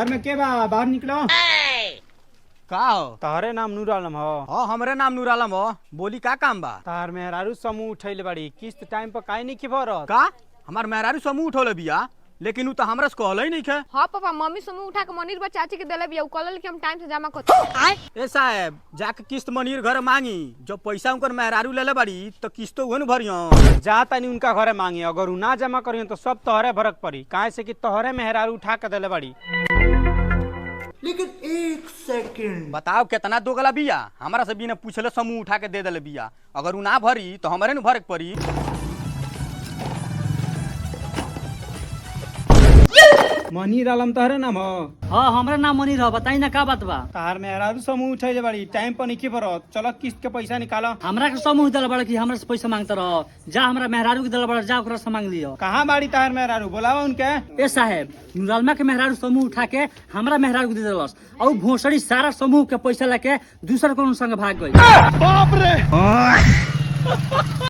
घर में के बा? बाहर निकलो। का हो? तहरे नाम नूर आलम हो? हाँ हमरे नाम नूर आलम हो। बोली का काम बा? तार मेहरारू समूह उठैले बाड़ी, किस्त टाइम पर काहे नहीं की भरत? का हमार मेहरारू समूह उठौले बिया, लेकिन उ तो हमरा से कहले ही नहीं खे। हाँ पापा, मम्मी समूह उठा के मनीर बा चाची के देले बिया, उ कहल कि हम टाइम से जमा करते। ए साहब जाके किस्त मनीर घर मांगी, जब पैसा उनकर मेहरारू लेले बाड़ी तो किस्त तो उहे न भरियो। जा तनी उनका घरे मांगी, अगर उ ना जमा करियो तो सब तोहरे भरक पड़ी, काहे से कि तोहरे मेहरारू उठा के देले बाड़ी। लेकिन एक सेकंड, बताओ कितना दोगला बिया, हमरा से बिना पूछले समूह उठा के दे देले बिया। अगर उ ना भरी तो हमरे न भरे के पड़ी। मनीर आलम तोहरे नाम हो? हाँ हमरा नाम मनीर है, बताई ना का बात बा। तार मेहरारू समूह उठैले बाड़ी, टाइम पर नहीं की भरत, चलो किस्त के पैसा निकालो। हमरा के समूह दिला बड़ा कि हमरा से पैसा मांगता रहो, जा हमरा मेहरारू के दिला बड़ा, जा ओकरा से मांग लियो। कहाँ बाड़ी तार मेहरारू? बोलावा उनके। ए साहेब, नुरालमा के मेहरारू समूह उठा के हमरा मेहरारू के दे देलस, और भोसड़ी सारा समूह के पैसा लेके दूसर कोनो संग भाग गई। बाप रे।